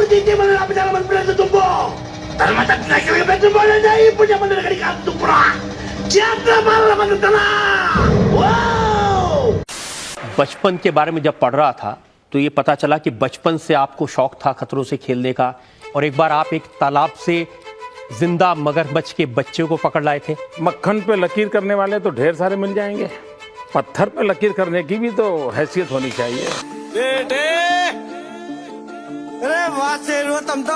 Titiman apa jalan berada tumbo? Termata naik ke betul boleh jadi punya mana kali kamu tumpra. Jatuh malam mana tanah. Wow. बचपन के बारे में जब पढ़ रहा था तो ये पता चला कि बचपन से आपको शौक था खतरों से खेलने का और एक बार आप एक तालाब से जिंदा मगरमच्छ के बच्चे को पकड़ लाए थे। मक्खन पे लकीर करने वाले तो ढेर सारे मिल जाएंगे, पत्थर पे लकीर करने की भी तो हैसियत होनी चाहिए। बेटे अरे वाह शेरू तुम तो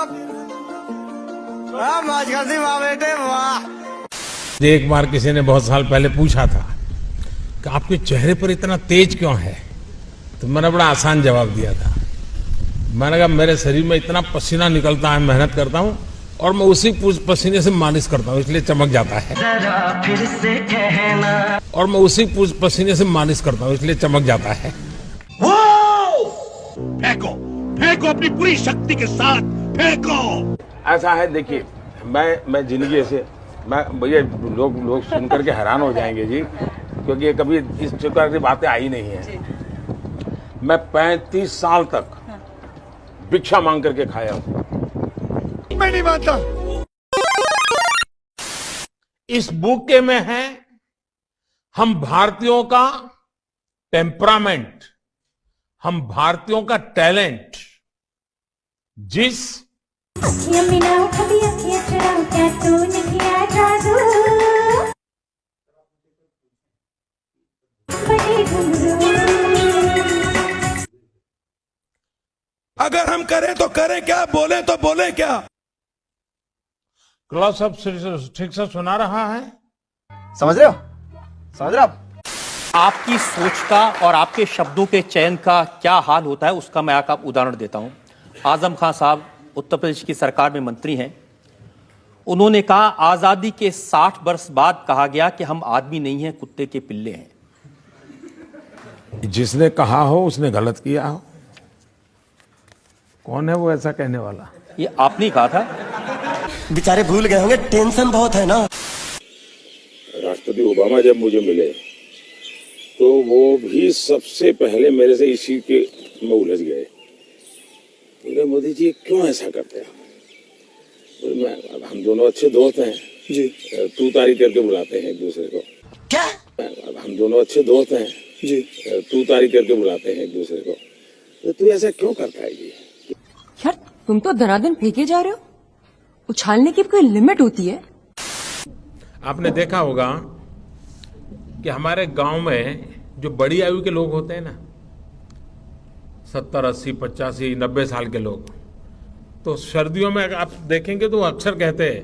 मौज कर दी वाह बेटे वाह। एक बार किसी ने बहुत साल पहले पूछा था कि आपके चेहरे पर इतना तेज क्यों है, तो मैंने बड़ा आसान जवाब दिया था। मैंने कहा मेरे शरीर में इतना पसीना निकलता है, मेहनत करता हूँ और मैं उसी पसीने से मालिश करता हूँ इसलिए चमक जाता है। जरा फिर से कहना। और मैं उसी पसीने से मालिश करता हूँ इसलिए चमक जाता है। फेंको फेंको अपनी पूरी शक्ति के साथ फेंको। ऐसा है देखिए, मैं जिंदगी से मैं भैया लोग सुन करके हैरान हो जाएंगे जी, क्योंकि कभी इस प्रकार की बातें आई नहीं है। मैं 35 साल तक भिक्षा मांग करके खाया हूं। मैं नहीं मानता। इस बुक में है हम भारतीयों का टेम्परामेंट, हम भारतीयों का टैलेंट, जिस अगर हम करें तो करें क्या, बोले तो बोले क्या। क्लास अब ठीक से सुना रहा है? समझ रहे हो आप? आपकी सोच का और आपके शब्दों के चयन का क्या हाल होता है उसका मैं आपको उदाहरण देता हूं। आजम खान साहब उत्तर प्रदेश की सरकार में मंत्री हैं। उन्होंने कहा आजादी के 60 वर्ष बाद कहा गया कि हम आदमी नहीं हैं, कुत्ते के पिल्ले हैं। जिसने कहा हो उसने गलत किया हो। कौन है वो ऐसा कहने वाला? ये आपने कहा था। बेचारे भूल गए होंगे, टेंशन बहुत है ना। राष्ट्रपति ओबामा जब मुझे मिले तो वो भी सबसे पहले मेरे से इसी के में उलझ गए। बोले मोदी जी क्यों ऐसा करते हैं? बोले हम दोनों अच्छे दोस्त हैं जी, तू तारीख करके बुलाते हैं एक दूसरे को। क्या? हम दोनों अच्छे दोस्त हैं जी, तू तारीख करके बुलाते हैं एक दूसरे को। तो तू ऐसा क्यों करता है जी? यार तुम तो धनाधन फेंके जा रहे हो, उछालने की कोई लिमिट होती है। आपने देखा होगा कि हमारे गांव में जो बड़ी आयु के लोग होते हैं ना, 70, 80, 85, 90 साल के लोग, तो सर्दियों में अगर आप देखेंगे तो अक्सर कहते हैं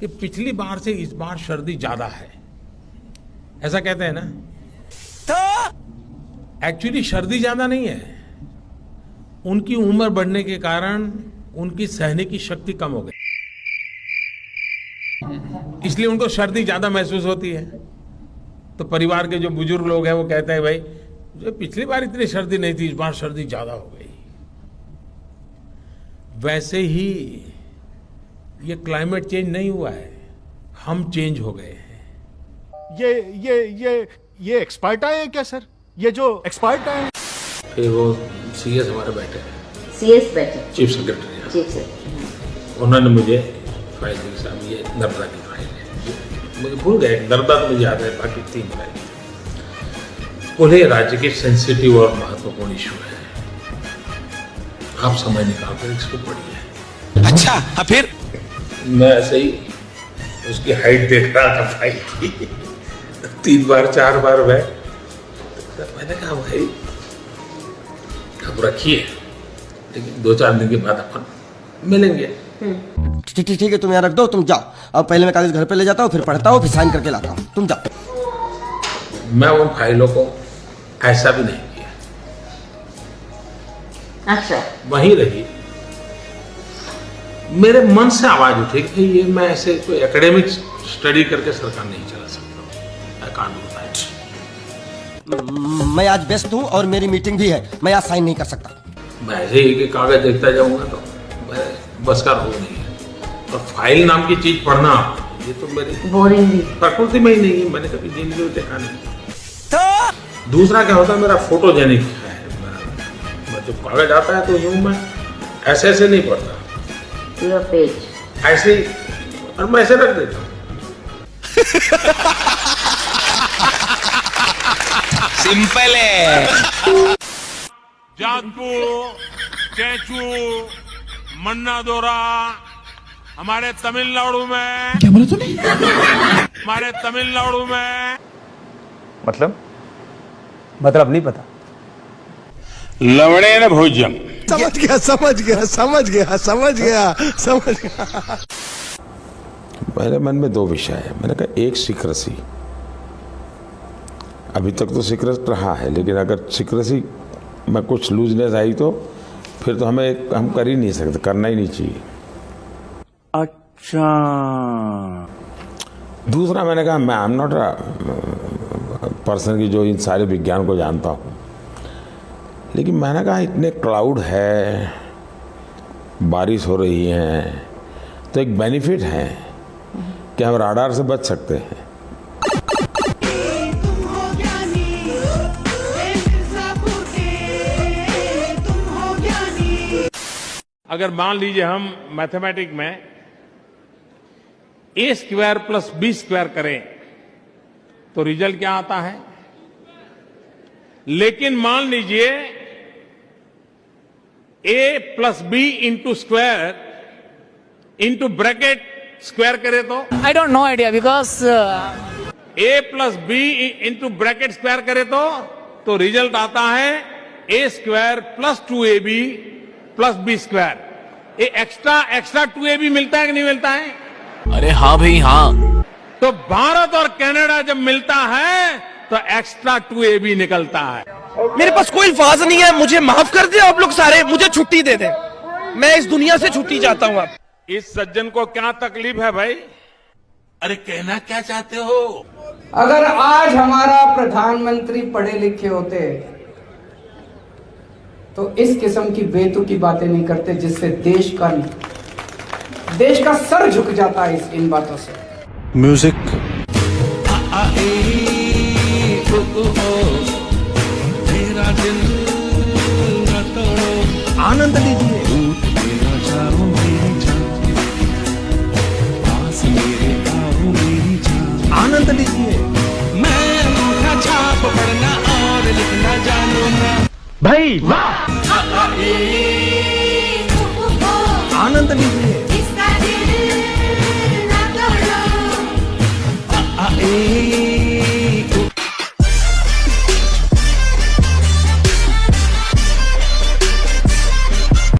कि पिछली बार से इस बार सर्दी ज्यादा है, ऐसा कहते हैं ना। तो एक्चुअली सर्दी ज्यादा नहीं है, उनकी उम्र बढ़ने के कारण उनकी सहने की शक्ति कम हो गई, इसलिए उनको सर्दी ज्यादा महसूस होती है। तो परिवार के जो बुजुर्ग लोग हैं वो कहते हैं भाई जो पिछली बार इतनी सर्दी नहीं थी, इस बार सर्दी ज्यादा हो गई। वैसे ही ये क्लाइमेट चेंज नहीं हुआ है, हम चेंज हो गए हैं। ये एक्सपर्ट आए हैं क्या सर? ये जो एक्सपर्ट आए हैं? फिर वो सीएस हमारे बैठे हैं, सीएस बैठे, चीफ सेक्रेटरी, चीफ सेक्रेटरी। उन्होंने मुझे फाइल दी, साहब ये नर्मदा की फाइल है। मुझे भूल गए, नर्मदा तो मुझे याद है, बाकी 3 फाइल। बोले राज्य के सेंसिटिव और महत्वपूर्ण इशू है, आप समय निकाल कर इसको पढ़िए। अच्छा फिर मैं ऐसे ही उसकी हाइट देख रहा था फाइल की, 3 बार 4 बार मैंने कहा भाई अब रखिए, लेकिन 2-4 दिन के बाद अपन मिलेंगे। ठीक है, तुम यहाँ रख दो, तुम जाओ। अब पहले मैं कागज घर पे ले जाता हूँ, फिर पढ़ता हूँ, फिर साइन करके लाता हूँ, तुम जाओ। मैं उन फाइलों को ऐसा भी नहीं किया, अच्छा वहीं रही। मेरे मन से आवाज उठी कि ये मैं ऐसे कोई एकेडमिक स्टडी करके सरकार नहीं चला सकता। I can't do that. मैं आज व्यस्त हूँ और मेरी मीटिंग भी है, मैं आज साइन नहीं कर सकता। मैं ऐसे ही कागज देखता जाऊंगा तो बस का रोग नहीं है। और फाइल नाम की चीज पढ़ना ये तो मेरी बोरिंग भी प्रकृति में ही नहीं है, मैंने कभी जिंदगी में देखा नहीं। तो दूसरा क्या होता है, मेरा फोटोजेनिक है, मैं जब कागज आता है तो यूं मैं ऐसे ऐसे नहीं पढ़ता, To your page. ऐसे ही, और मैं ऐसे रख देता हूँ। सिंपल है। जातपुर, चैचू, मन्नादोरा, हमारे तमिलनाडु में, क्या बोला तूने? हमारे तमिलनाडु में मतलब नहीं पता। लवणेन भोज्यम। समझ गया। मेरे मन में दो विषय है। मैंने कहा एक सीक्रेसी, अभी तक तो सीक्रेट रहा है, लेकिन अगर सीक्रेसी में कुछ लूजनेस आई तो फिर तो हम कर ही नहीं सकते, करना ही नहीं चाहिए। अच्छा। दूसरा मैंने कहा मैं आई एम नॉट पर्सन की जो इन सारे विज्ञान को जानता हूँ, लेकिन मैंने कहा इतने क्लाउड है, बारिश हो रही है, तो एक बेनिफिट है कि हम राडार से बच सकते हैं। अगर मान लीजिए हम मैथमेटिक्स में a square plus b square करें तो रिजल्ट क्या आता है, लेकिन मान लीजिए a plus b into square into bracket square करे तो I don't know idea because a plus b into bracket square करे तो रिजल्ट आता है a square plus 2ab plus b square. ये एक्स्ट्रा 2ab मिलता है कि नहीं मिलता है? अरे हाँ भाई हाँ। तो भारत और कनाडा जब मिलता है तो एक्स्ट्रा 2ab निकलता है। मेरे पास कोई अल्फाज नहीं है, मुझे माफ कर दे आप लोग सारे, मुझे छुट्टी दे दे, मैं इस दुनिया से छुट्टी चाहता हूँ। आप इस सज्जन को क्या तकलीफ है भाई? अरे कहना क्या चाहते हो? अगर आज हमारा प्रधानमंत्री पढ़े लिखे होते तो इस किस्म की बेतुकी बातें नहीं करते जिससे देश का सर झुक जाता है इन बातों से। म्यूजिक। आनंद लीजिए। आनंद लीजिए। मैं अंगूठा छाप पढ़ना और लिखना जानूंगा भाई। वाह। आनंद लीजिए।